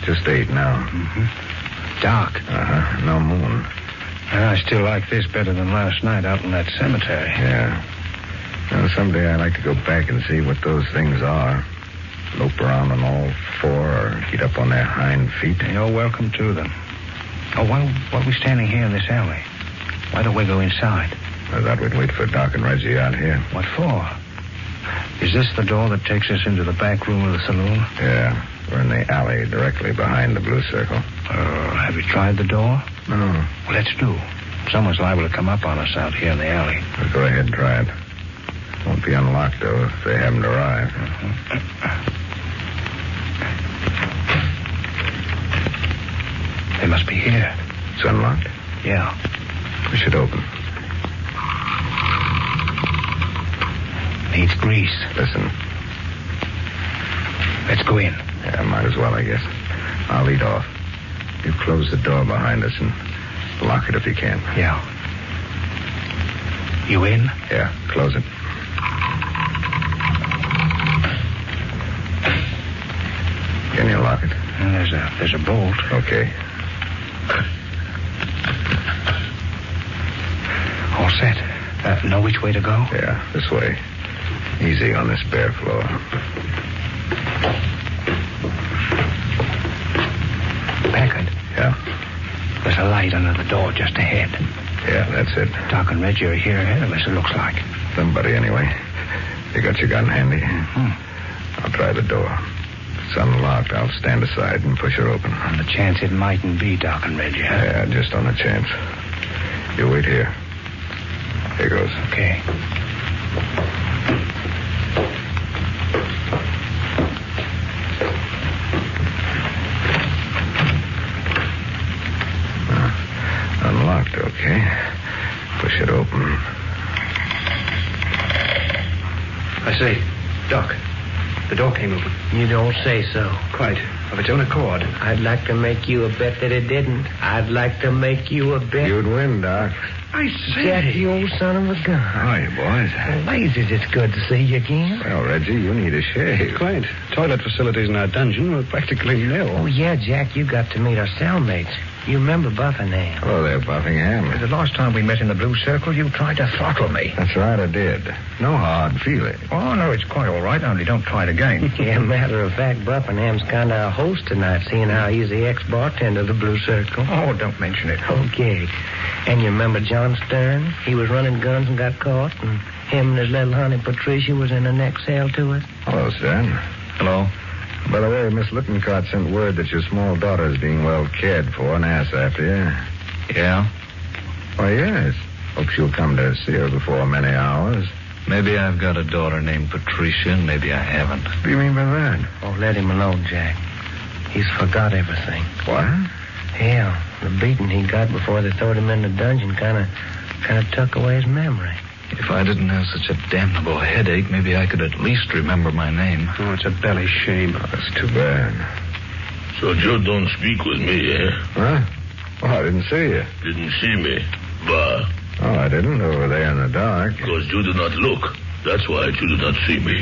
Just 8 now. Mm-hmm. Dark. Uh-huh. No moon. I still like this better than last night out in that cemetery. Yeah. Well, someday I'd like to go back and see what those things are. Lope around on all 4 or get up on their hind feet. You're welcome to them. Oh, why are we standing here in this alley? Why don't we go inside? I thought we'd wait for Doc and Reggie out here. What for? Is this the door that takes us into the back room of the saloon? Yeah. We're in the alley directly behind the blue circle. Have you tried the door? No. Well, let's do. Someone's liable to come up on us out here in the alley. Well, go ahead and try it. Won't be unlocked, though, if they haven't arrived. They must be here. It's unlocked? Yeah. Push it open. Needs grease. Listen. Let's go in. Yeah, might as well, I guess. I'll lead off. You close the door behind us and lock it if you can. Yeah. You in? Yeah, close it. Can you lock it? There's a bolt. Okay. All set. Know which way to go? Yeah, this way. Easy on this bare floor. Packard. Yeah? There's a light under the door just ahead. Yeah, that's it. Doc and Reggie are here ahead of us, it looks like. Somebody, anyway. You got your gun handy? Mm-hmm. I'll try the door. If it's unlocked, I'll stand aside and push her open. On the chance it mightn't be Doc and Reggie, huh? Yeah, just on a chance. You wait here. Here goes. Okay. Unlocked, okay. Push it open. I say, Doc, the door came open. You don't say so. Quite. Of its own accord. I'd like to make you a bet that it didn't. I'd like to make you a bet. You'd win, Doc. I say. Jack, you old son of a gun. How are you, boys? Blazes, it's good to see you again. Well, Reggie, you need a shave. Quite. Toilet facilities in our dungeon were practically nil. Oh, yeah, Jack, you got to meet our cellmates. You remember Buffington? Hello there, Buffington. The last time we met in the blue circle, you tried to throttle me. That's right, I did. No hard feeling. Oh, no, it's quite all right, only don't try it again. Yeah, matter of fact, Buffingham's kind of a host tonight, seeing how he's the ex-bartender of the blue circle. Oh, don't mention it. Okay. And you remember John Stern? He was running guns and got caught, and him and his little honey Patricia was in the next cell to it. Hello, Stan. Hello. By the way, Miss Lippincott sent word that your small daughter's being well cared for and asked after you. Yeah? Why, yes. Hope she'll come to see her before many hours. Maybe I've got a daughter named Patricia, and maybe I haven't. What do you mean by that? Oh, let him alone, Jack. He's forgot everything. What? Yeah, the beating he got before they throwed him in the dungeon kind of took away his memory. If I didn't have such a damnable headache, maybe I could at least remember my name. Oh, it's a belly shame. Oh, that's too bad. So you don't speak with me, eh? Huh? Well, I didn't see you. Didn't see me. Bah. Oh, I didn't. Over there in the dark. Because you did not look. That's why you did not see me.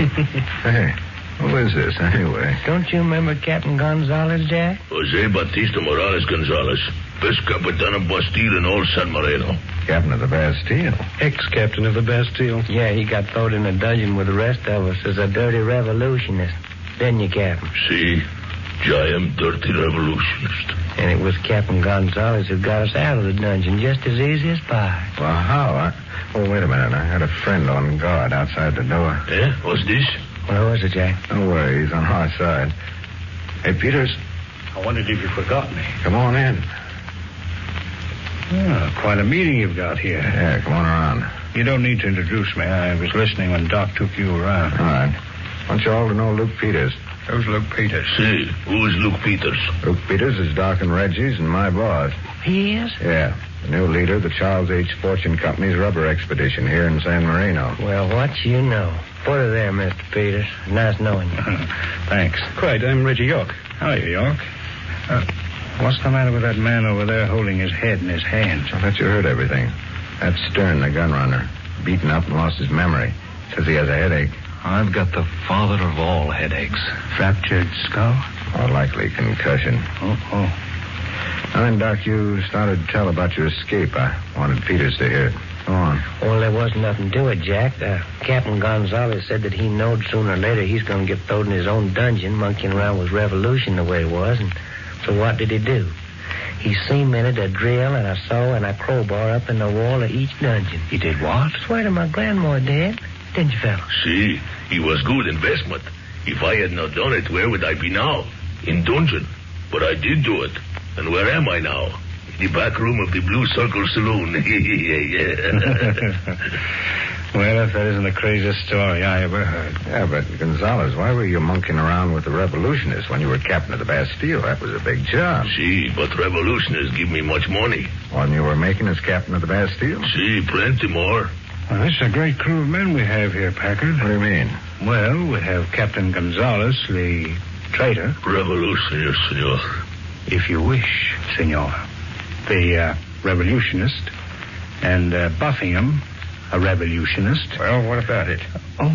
Hey, who is this, anyway? Don't you remember Captain Gonzalez, Jack? Jose Batista Morales Gonzalez. Best Capitan of Bastille in all San Marino. Captain of the Bastille. Ex-captain of the Bastille. Yeah, he got thrown in the dungeon with the rest of us as a dirty revolutionist. Didn't you, Captain? See? I am dirty revolutionist. And it was Captain Gonzalez who got us out of the dungeon just as easy as pie. Well, how? Oh, wait a minute. I had a friend on guard outside the door. Eh? What's this? Well, who is it, Jack? Don't worry. He's on our side. Hey, Peters. I wondered if you forgot me. Come on in. Oh, quite a meeting you've got here. Yeah, come on around. You don't need to introduce me. I was listening when Doc took you around. All right. I want you all to know Luke Peters. Who's Luke Peters? See, who is Luke Peters? Luke Peters is Doc and Reggie's and my boss. He is? Yeah, the new leader of the Charles H. Fortune Company's rubber expedition here in San Marino. Well, what you know. Put her there, Mr. Peters. Nice knowing you. Thanks. Quite. I'm Reggie York. How are you, York? What's the matter with that man over there holding his head in his hands? I thought you heard everything. That's Stern, the gun runner. Beaten up and lost his memory. Says he has a headache. I've got the father of all headaches. Fractured skull? More likely concussion. Oh. And then, Doc, you started to tell about your escape. I wanted Peters to hear it. Go on. Well, there wasn't nothing to it, Jack. Captain Gonzalez said that he knowed sooner or later he's going to get thrown in his own dungeon, monkeying around with revolution the way it was. And so what did he do? He cemented a drill and a saw and a crowbar up in the wall of each dungeon. He did what? Swear to my grandma, Dad. Didn't you, fella? See, he was good investment. If I had not done it, where would I be now? In dungeon. But I did do it. And where am I now? In the back room of the Blue Circle Saloon. Well, if that isn't the craziest story I ever heard. Yeah, but Gonzalez, why were you monkeying around with the revolutionists when you were captain of the Bastille? That was a big job. See, but revolutionists give me much money. One you were making as captain of the Bastille? See, plenty more. Well, this is a great crew of men we have here, Packard. What do you mean? Well, we have Captain Gonzalez, the traitor. Revolutionist, senor. If you wish, senor. The revolutionist. And Buffingham, a revolutionist. Well, what about it? Oh,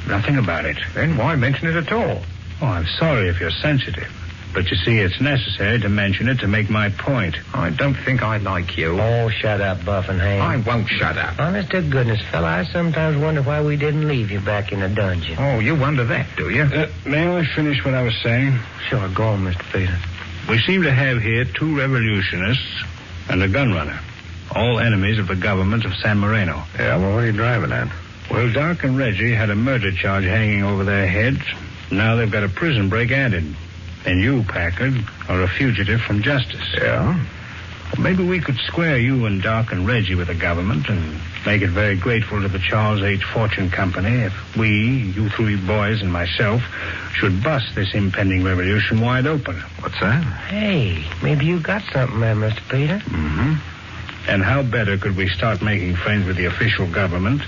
nothing about it. Then why mention it at all? Oh, I'm sorry if you're sensitive. But you see, it's necessary to mention it to make my point. I don't think I like you. Oh, shut up, Buffington. I won't shut up. Honest to goodness, fella, I sometimes wonder why we didn't leave you back in the dungeon. Oh, you wonder that, do you? May I finish what I was saying? Sure, go on, Mr. Peters. We seem to have here 2 revolutionists and a gun runner. All enemies of the government of San Marino. Yeah, well, what are you driving at? Well, Doc and Reggie had a murder charge hanging over their heads. Now they've got a prison break added. And you, Packard, are a fugitive from justice. Yeah? Well, maybe we could square you and Doc and Reggie with the government and make it very grateful to the Charles H. Fortune Company if we, you 3 boys and myself, should bust this impending revolution wide open. What's that? Hey, maybe you got something there, Mr. Peter. Mm-hmm. And how better could we start making friends with the official government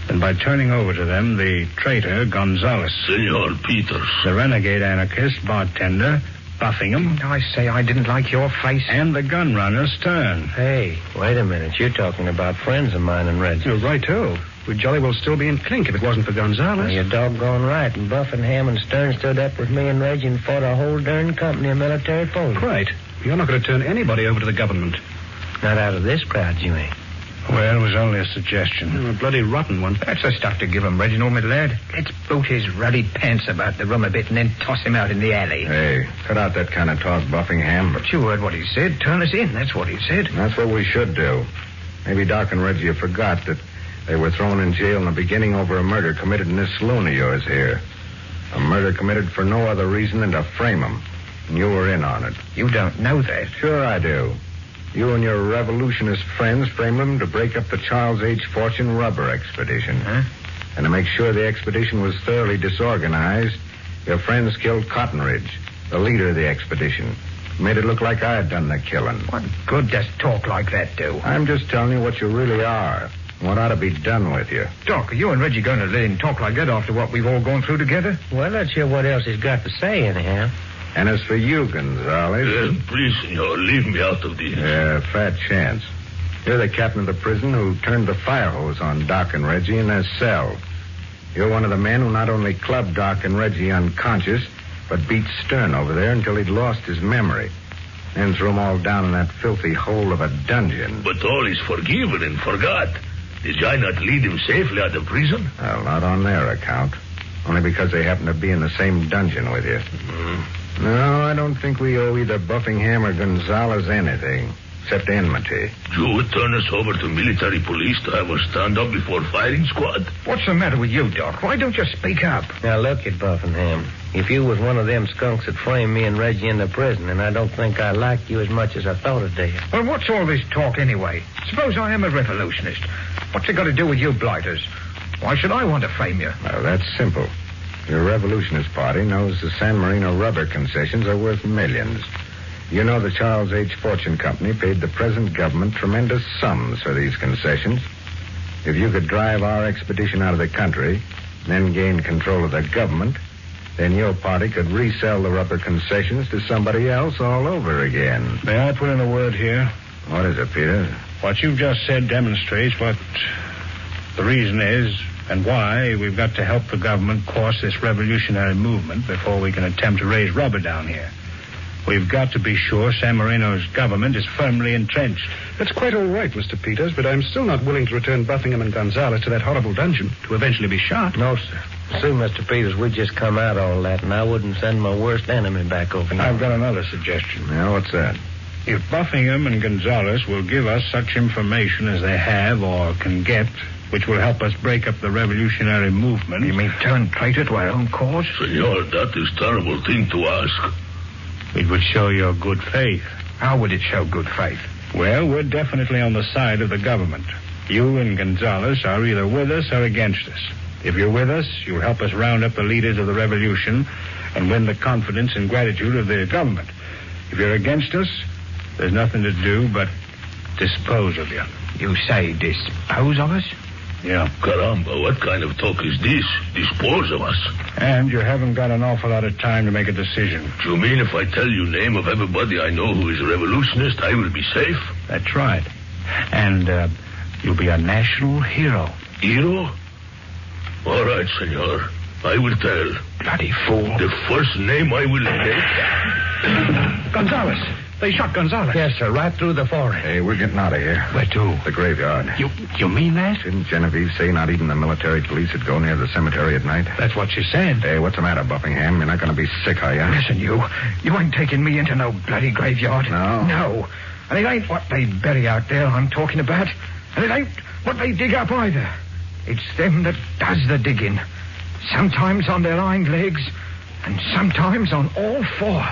than by turning over to them the traitor Gonzalez, Senor Peters, the renegade anarchist bartender Buffingham, I say I didn't like your face. and the gun runner Stern. Hey, wait a minute. You're talking about friends of mine and Reggie. You're right, too. We'd jolly well still be in clink if it wasn't for Gonzalez. Well, you're doggone right. And Buffington and Stern stood up with me and Reggie and fought a whole darn company of military police. Right. You're not going to turn anybody over to the government. Not out of this crowd, you ain't. Well, it was only a suggestion. A bloody rotten one. That's the stuff to give him, Reginald, my lad. Let's boot his ruddy pants about the room a bit and then toss him out in the alley. Hey, cut out that kind of talk, Buffington. But you heard what he said. Turn us in. That's what he said. That's what we should do. Maybe Doc and Reggie forgot that they were thrown in jail in the beginning over a murder committed in this saloon of yours here. A murder committed for no other reason than to frame them. And you were in on it. You don't know that. Sure I do. You and your revolutionist friends framed them to break up the Charles H. Fortune rubber expedition. Huh? And to make sure the expedition was thoroughly disorganized, your friends killed Cottonridge, the leader of the expedition. Made it look like I had done the killing. What good does talk like that do? I'm just telling you what you really are. What ought to be done with you. Doc, are you and Reggie going to let him talk like that after what we've all gone through together? Well, let's hear what else he's got to say, anyhow. And as for you, Gonzalez... please, senor, leave me out of this. Yeah, fat chance. You're the captain of the prison who turned the fire hose on Doc and Reggie in their cell. You're one of the men who not only clubbed Doc and Reggie unconscious, but beat Stern over there until he'd lost his memory. Then threw them all down in that filthy hole of a dungeon. But all is forgiven and forgot. Did I not lead him safely out of prison? Well, not on their account. Only because they happen to be in the same dungeon with you. Mm-hmm. No, I don't think we owe either Buffington or Gonzalez anything, except enmity. You would turn us over to military police to have us stand up before firing squad? What's the matter with you, Doc? Why don't you speak up? Now, look at Buffington. If you was one of them skunks that framed me and Reggie into prison, and I don't think I liked you as much as I thought I did. Well, what's all this talk anyway? Suppose I am a revolutionist. What's it got to do with you blighters? Why should I want to frame you? Well, that's simple. Your revolutionist party knows the San Marino rubber concessions are worth millions. You know the Charles H. Fortune Company paid the present government tremendous sums for these concessions. If you could drive our expedition out of the country, then gain control of the government, then your party could resell the rubber concessions to somebody else all over again. May I put in a word here? What is it, Peter? What you've just said demonstrates what the reason is and why we've got to help the government course this revolutionary movement before we can attempt to raise rubber down here. We've got to be sure San Marino's government is firmly entrenched. That's quite all right, Mr. Peters, but I'm still not willing to return Buckingham and Gonzales to that horrible dungeon to eventually be shot. No, sir. See, Mr. Peters, we just come out all that, and I wouldn't send my worst enemy back over now. I've got another suggestion. Yeah, what's that? If Buckingham and Gonzales will give us such information as they have or can get, which will help us break up the revolutionary movement... You mean turn traitor to our own cause? Senor, that is terrible thing to ask. It would show your good faith. How would it show good faith? Well, we're definitely on the side of the government. You and Gonzales are either with us or against us. If you're with us, you'll help us round up the leaders of the revolution and win the confidence and gratitude of the government. If you're against us, there's nothing to do but dispose of you. You say dispose of us? Yeah. Caramba, what kind of talk is this? Dispose of us? And you haven't got an awful lot of time to make a decision. Do you mean if I tell you name of everybody I know who is a revolutionist, I will be safe? That's right. And you'll be a national hero. Hero? All right, senor. I will tell. Bloody fool. The first name I will take... Gonzales. They shot Gonzales. Yes, sir, right through the forehead. Hey, we're getting out of here. Where to? The graveyard. You mean that? Didn't Genevieve say not even the military police would go near the cemetery at night? That's what she said. Hey, what's the matter, Buckingham? You're not going to be sick, are you? Listen, you ain't taking me into no bloody graveyard. No? No. And it ain't what they bury out there I'm talking about. And it ain't what they dig up either. It's them that does the digging. Sometimes on their hind legs, and sometimes on all four.